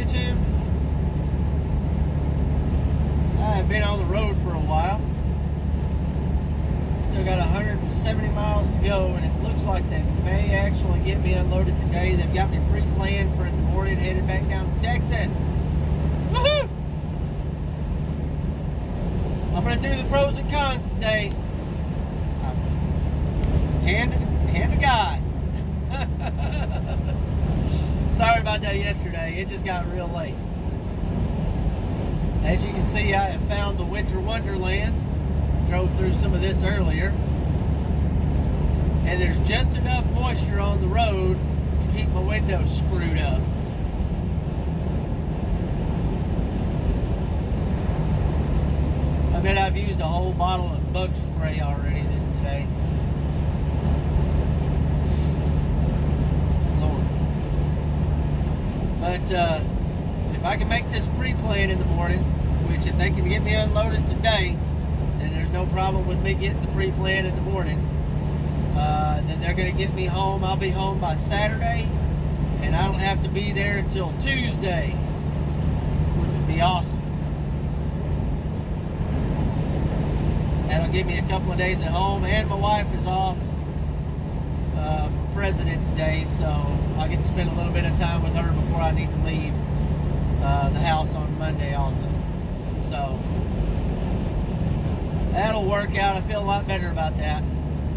YouTube? I've been on the road for a while. Still got 170 miles to go, and it looks like they may actually get me unloaded today. They've got me pre-planned for in the morning, headed back down to Texas. Woohoo! I'm going to do the pros and cons today. Hand to God. Sorry about that yesterday. It just got real late. As you can see, I have found the winter wonderland. Drove through some of this earlier. And there's just enough moisture on the road to keep my windows screwed up. I bet I've used a whole bottle of bug spray already today. Lord. But if I can make this pre-plan in the morning, which if they can get me unloaded today, then there's no problem with me getting the pre-plan in the morning. Then they're going to get me home. I'll be home by Saturday, and I don't have to be there until Tuesday, which would be awesome. That'll give me a couple of days at home, and my wife is off for President's Day, so I'll get to spend a little bit of time with her before I need to leave the house on Monday also. So that'll work out. I feel a lot better about that.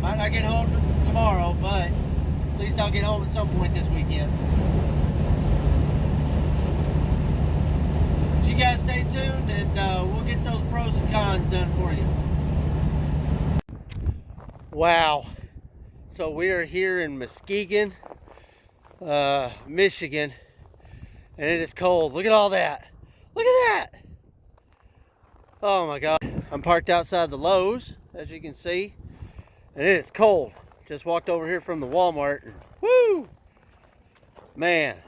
Might not get home tomorrow, but at least I'll get home at some point this weekend. But you guys stay tuned, and we'll get those pros and cons done for you. Wow. So we are here in Muskegon, Michigan, and it is cold. Look at all that. Look at that. Oh my God. I'm parked outside the Lowe's, as you can see, and it is cold. Just walked over here from the Walmart, and woo! Man,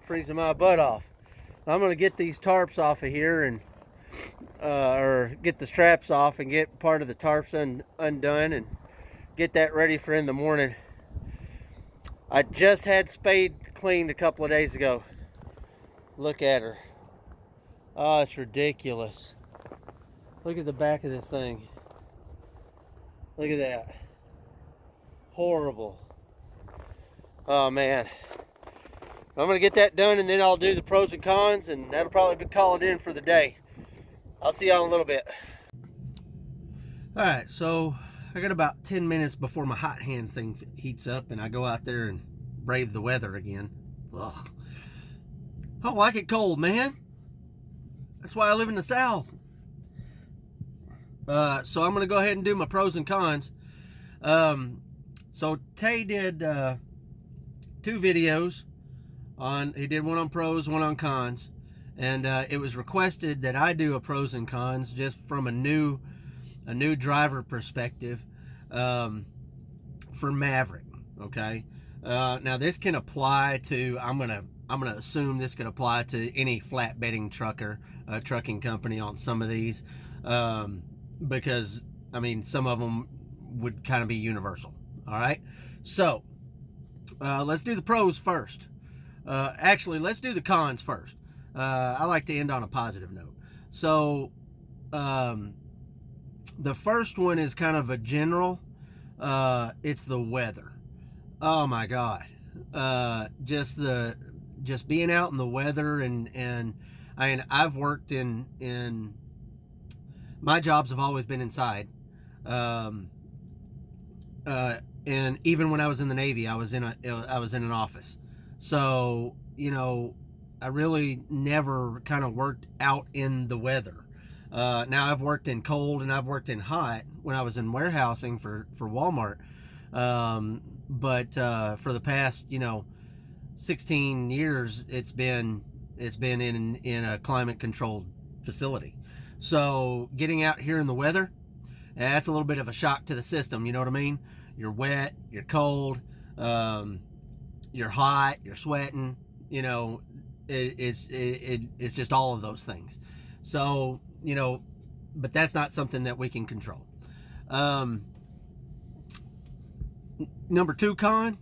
freezing my butt off. I'm gonna get these tarps off of here and or get the straps off and get part of the tarps undone and get that ready for in the morning. I just had Spade cleaned a couple of days ago. Look at her. Oh, it's ridiculous. Look at the back of this thing. Look at that. Horrible. Oh man. I'm gonna get that done, and then I'll do the pros and cons, and that'll probably call it in for the day. I'll see y'all in a little bit. Alright, so I got about 10 minutes before my hot hands thing heats up, and I go out there and brave the weather again. Ugh. I don't like it cold, man. That's why I live in the South. So I'm going to go ahead and do my pros and cons. So Tate did 2 videos. He did one on pros, one on cons. And it was requested that I do a pros and cons just from a new driver perspective for Maverick. Okay. Now this can apply to, I'm gonna assume this can apply to any flatbedding trucking company on some of these, because I mean some of them would kind of be universal. All right. So let's do the pros first. Actually, let's do the cons first. I like to end on a positive note. So the first one is kind of a general. It's the weather. Oh my God. Just being out in the weather, and I mean, I've worked in my jobs have always been inside. And even when I was in the Navy, I was in an office. So, you know, I really never kind of worked out in the weather. Now I've worked in cold and I've worked in hot when I was in warehousing for Walmart. But for the past, 16 years, it's been in a climate controlled facility. So getting out here in the weather, that's a little bit of a shock to the system. You know what I mean? You're wet, you're cold, you're hot, you're sweating. It's just all of those things. So, but that's not something that we can control. Number 2 con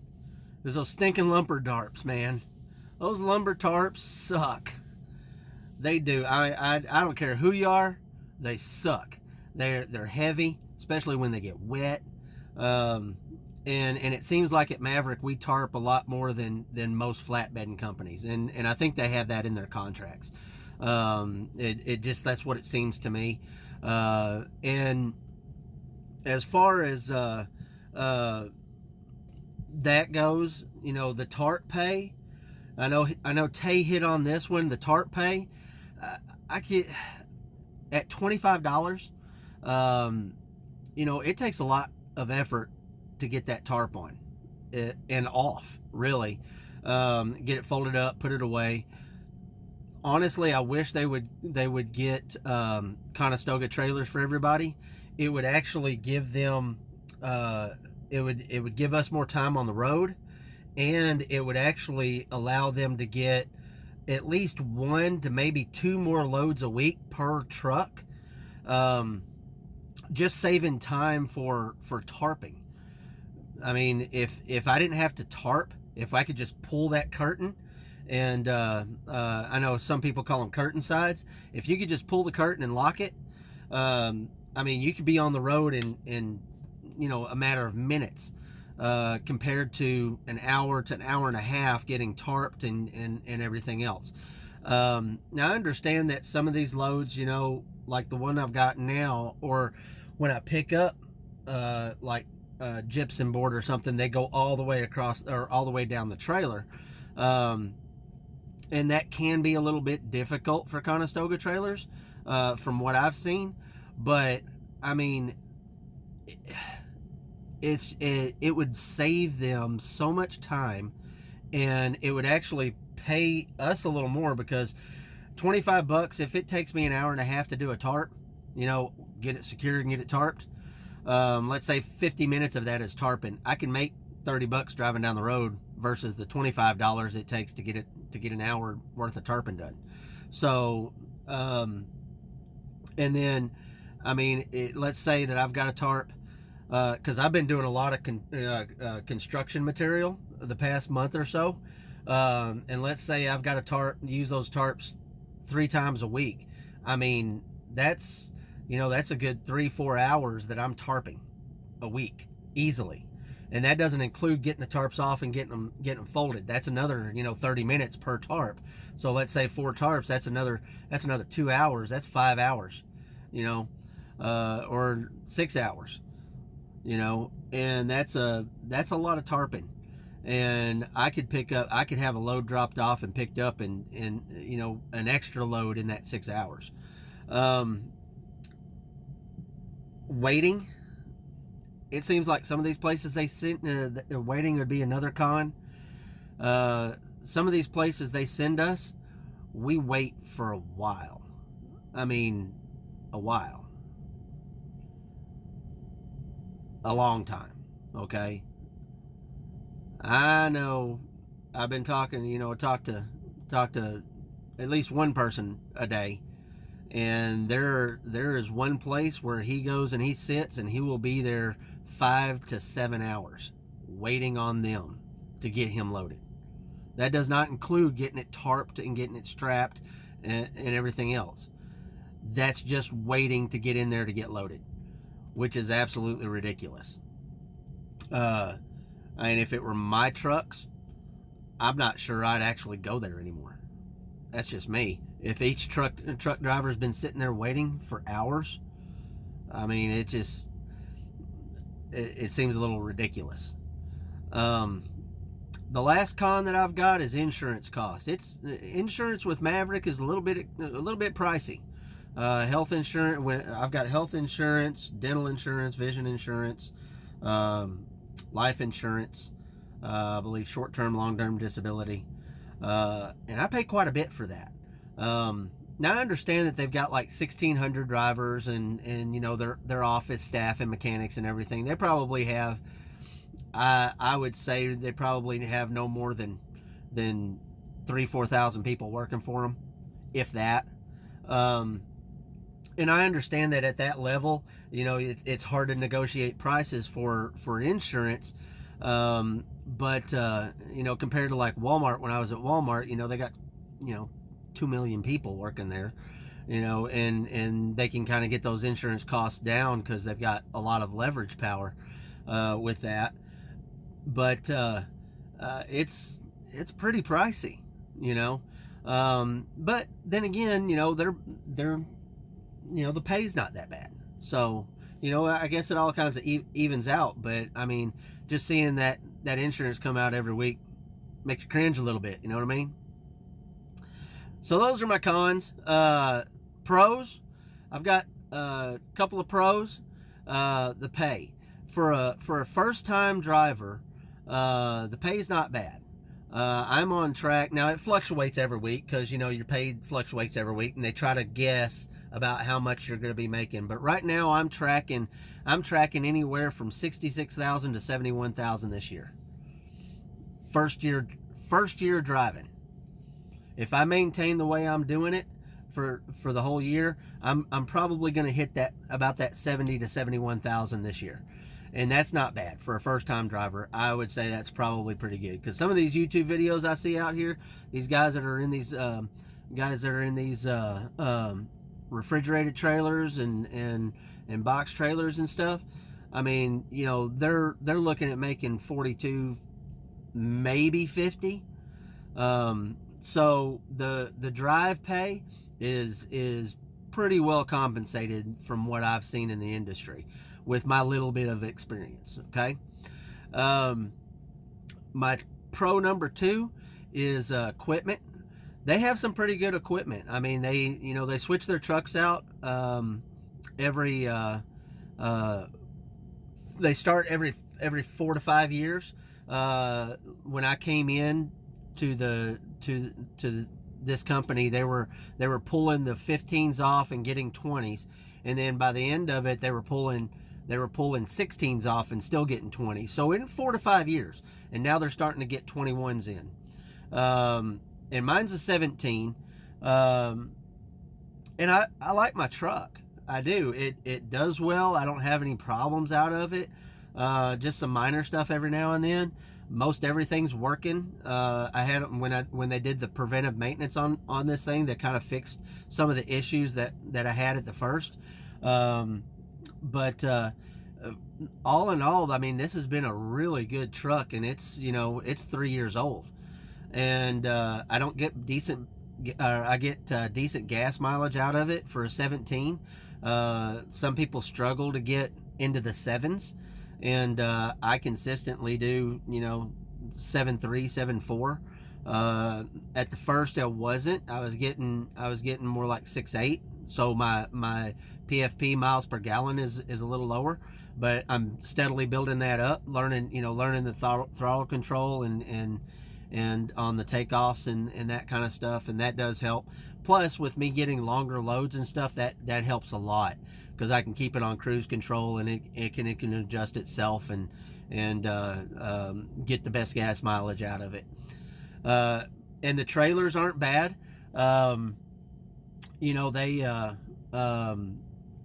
is those stinking lumber tarps, man. Those lumber tarps suck. They do. I don't care who you are. They suck. They're heavy, especially when they get wet. And it seems like at Maverick we tarp a lot more than most flatbedding companies, and I think they have that in their contracts. It just, that's what it seems to me. And as far as that goes, you know, the tarp pay. I know Tate hit on this one. The tarp pay, I could at $25. You know, it takes a lot of effort to get that tarp on and off, really. Get it folded up, put it away. Honestly, I wish they would get Conestoga trailers for everybody. It would actually give them it would give us more time on the road, and it would actually allow them to get at least 1 to maybe 2 more loads a week per truck. Just saving time for tarping. I mean, if I didn't have to tarp, if I could just pull that curtain, and I know some people call them curtain sides. If you could just pull the curtain and lock it, I mean, you could be on the road in you know, a matter of minutes, compared to an hour to an hour and a half getting tarped and everything else. Now I understand that some of these loads, you know, like the one I've got now, or when I pick up like gypsum board or something, they go all the way across or all the way down the trailer, and that can be a little bit difficult for Conestoga trailers, from what I've seen. But I mean, it would save them so much time, and it would actually pay us a little more, because $25, if it takes me an hour and a half to do a tarp, you know, get it secured and get it tarped, let's say 50 minutes of that is tarping, I can make $30 driving down the road versus the $25 it takes to get an hour worth of tarping done. So and then, I mean, let's say that I've got a tarp, because I've been doing a lot of construction material the past month or so, and let's say I've got a tarp, use those tarps 3 times a week. I mean, that's, you know, that's a good 3-4 hours that I'm tarping a week easily, and that doesn't include getting the tarps off and getting them folded. That's another, you know, 30 minutes per tarp. So let's say 4 tarps, that's another 2 hours. That's 5 hours, you know, or 6 hours, you know, and that's a lot of tarping. And I could have a load dropped off and picked up and you know, an extra load in that 6 hours. Waiting, it seems like some of these places they send, waiting would be another con. Some of these places they send us, we wait for a while. I mean, a while. A long time, okay? I know I've been talking, you know, talk to at least one person a day, and there is one place where he goes and he sits and he will be there 5 to 7 hours waiting on them to get him loaded. That does not include getting it tarped and getting it strapped and everything else. That's just waiting to get in there to get loaded, which is absolutely ridiculous. And if it were my trucks, I'm not sure I'd actually go there anymore. That's just me. If each truck driver's been sitting there waiting for hours, I mean, it seems a little ridiculous. The last con that I've got is insurance cost. Insurance with Maverick is a little bit pricey. Health insurance. I've got health insurance, dental insurance, vision insurance, life insurance. I believe short-term, long-term disability, and I pay quite a bit for that. Now I understand that they've got like 1,600 drivers and you know, their office staff and mechanics and everything. They probably have, I would say they probably have no more than 3,000-4,000 people working for them, if that. And I understand that at that level, you know, it's hard to negotiate prices for insurance. But you know, compared to like Walmart, when I was at Walmart, you know, they got, you know, 2 million people working there, you know, and they can kind of get those insurance costs down because they've got a lot of leverage power with that. But it's pretty pricey, you know. But then again, you know, they're you know, the pay's not that bad. So, you know, I guess it all kinds of evens out. But I mean, just seeing that insurance come out every week makes you cringe a little bit. You know what I mean? So those are my cons. Pros, I've got a couple of pros. The pay for a first time driver, the pay is not bad. I'm on track now. It fluctuates every week because, you know, your pay fluctuates every week, and they try to guess about how much you're going to be making. But right now, I'm tracking anywhere from $66,000 to $71,000 this year. First year driving. If I maintain the way I'm doing it for the whole year, I'm probably going to hit about that $70,000 to $71,000 this year. And that's not bad for a first-time driver. I would say that's probably pretty good, because some of these YouTube videos I see out here, these guys that are in these refrigerated trailers and box trailers and stuff, I mean, you know, they're looking at making 42, maybe 50. So the drive pay is pretty well compensated from what I've seen in the industry with my little bit of experience. Okay. My pro number 2 is equipment. They have some pretty good equipment. I mean, they switch their trucks out every they start every 4 to 5 years. When I came in to this company, they were pulling the 15s off and getting 20s, and then by the end of it, they were pulling 16s off and still getting 20s. So in 4 to 5 years, and now they're starting to get 21s in. And mine's a 17. And I like my truck. I do. It does well. I don't have any problems out of it. Just some minor stuff every now and then. Most everything's working. I had when they did the preventive maintenance on this thing, that kind of fixed some of the issues that I had at the first. But all in all, I mean, this has been a really good truck, and it's 3 years old, and I don't get decent. I get decent gas mileage out of it for a 17. Some people struggle to get into the 7s, and I consistently do 7.3, 7.4. At the first, I wasn't. I was getting more like 6.8. So my PFP, miles per gallon, is a little lower, but I'm steadily building that up, learning the throttle control and on the takeoffs and that kind of stuff, and that does help. Plus, with me getting longer loads and stuff, that helps a lot, because I can keep it on cruise control, and it can adjust itself and get the best gas mileage out of it. And the trailers aren't bad.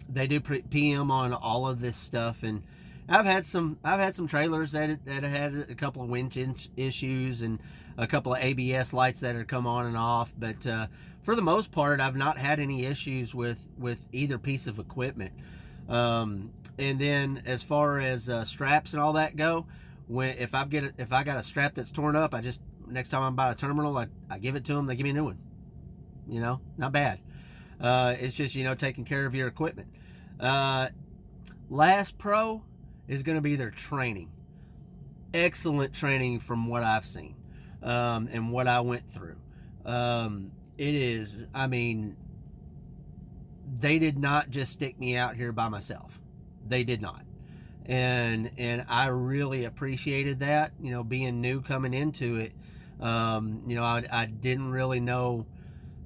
They do PM on all of this stuff, and I've had some trailers that had a couple of winch issues and a couple of ABS lights that had come on and off, but for the most part, I've not had any issues with either piece of equipment. And then as far as straps and all that go, if I got a strap that's torn up, next time I'm by a terminal, I give it to them. They give me a new one. Not bad. It's just taking care of your equipment. Last pro is going to be their training. Excellent training from what I've seen, and what I went through. It is, I mean, they did not just stick me out here by myself. They did not. And I really appreciated that, being new coming into it. I didn't really know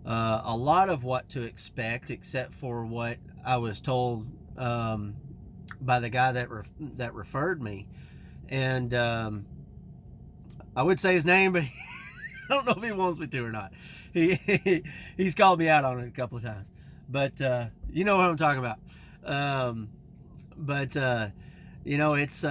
a lot of what to expect, except for what I was told by the guy that referred me. And I would say his name, but I don't know if he wants me to or not. He's called me out on it a couple of times, but you know what I'm talking about. It's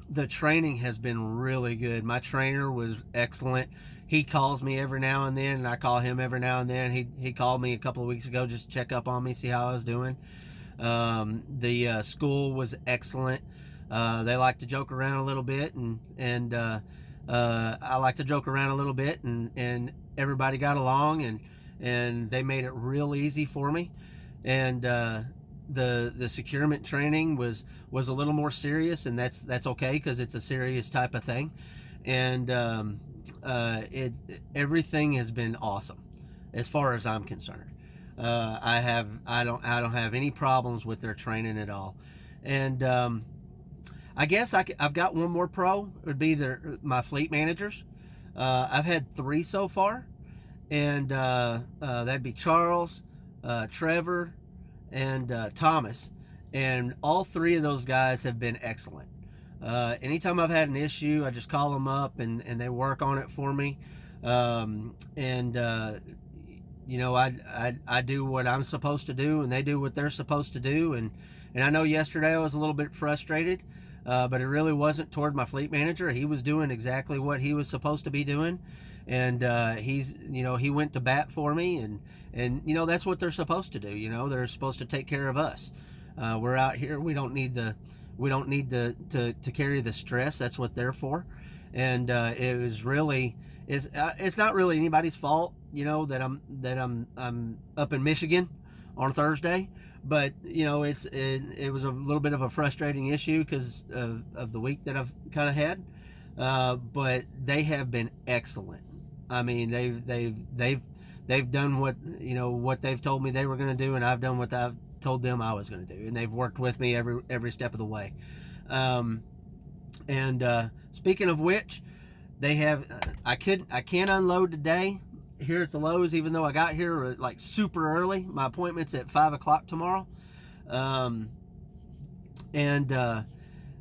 the training has been really good. My trainer was excellent. he calls me every now and then, and I call him every now and then. He called me a couple of weeks ago just to check up on me, see how I was doing. The school was excellent. They like to joke around a little bit, and I like to joke around a little bit, and everybody got along, and they made it real easy for me. And the securement training was a little more serious, and that's okay, because it's a serious type of thing. And everything has been awesome as far as I'm concerned. I don't have any problems with their training at all. And I guess I've got one more pro. It would be my fleet managers. I've had 3 so far, and that'd be Charles, Trevor, and Thomas. And all 3 of those guys have been excellent. Anytime I've had an issue, I just call them up, and they work on it for me. You know, I do what I'm supposed to do, and they do what they're supposed to do. And I know yesterday I was a little bit frustrated, but it really wasn't toward my fleet manager. He was doing exactly what he was supposed to be doing, and he went to bat for me, and that's what they're supposed to do. They're supposed to take care of us. We're out here. We don't need to carry the stress. That's what they're for. And it's not really anybody's fault, that I'm up in Michigan on Thursday. But it was a little bit of a frustrating issue because of the week that I've kind of had. But they have been excellent. I mean, they've done what they've told me they were going to do, and I've done what I've told them I was going to do, and they've worked with me every step of the way. Speaking of which, they have I can't unload today here at the Lowe's, even though I got here like super early. My appointment's at 5 o'clock tomorrow.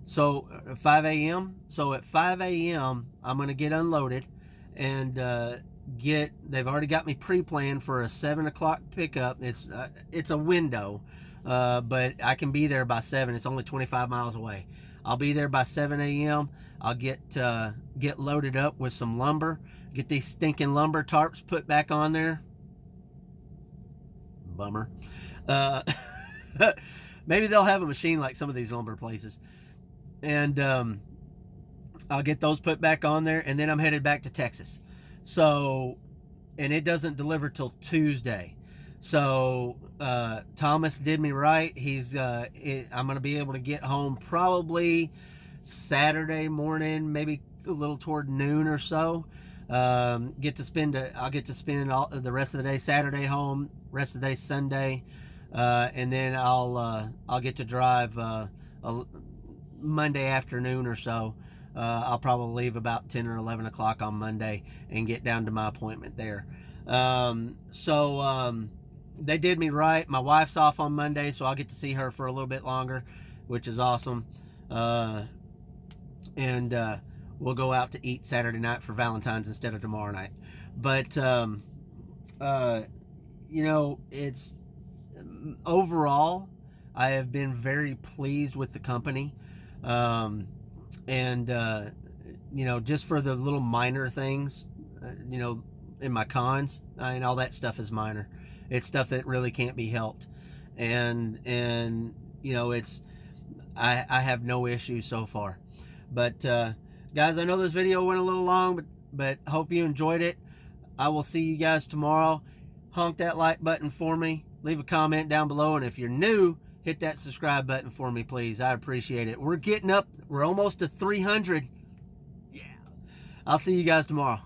So 5 a.m. So at 5 a.m. I'm going to get unloaded, and they've already got me pre-planned for a 7 o'clock pickup. It's a window, but I can be there by 7. It's only 25 miles away. I'll be there by 7 a.m. I'll get loaded up with some lumber, get these stinking lumber tarps put back on there. Bummer. Maybe they'll have a machine like some of these lumber places. And I'll get those put back on there, and then I'm headed back to Texas. So, and it doesn't deliver till Tuesday. So Thomas did me right. I'm going to be able to get home probably Saturday morning, maybe a little toward noon or so. I'll get to spend all the rest of the day Saturday home, rest of the day Sunday, and then I'll get to drive Monday afternoon or so. I'll probably leave about 10 or 11 o'clock on Monday and get down to my appointment there. They did me right. My wife's off on Monday, so I'll get to see her for a little bit longer, which is awesome. We'll go out to eat Saturday night for Valentine's instead of tomorrow night. But, it's overall, I have been very pleased with the company. Just for the little minor things, in my cons, all that stuff is minor. It's stuff that really can't be helped. I have no issues so far. But, guys, I know this video went a little long, but hope you enjoyed it. I will see you guys tomorrow. Honk that like button for me. Leave a comment down below. And if you're new, hit that subscribe button for me, please. I appreciate it. We're getting up. We're almost to 300. Yeah. I'll see you guys tomorrow.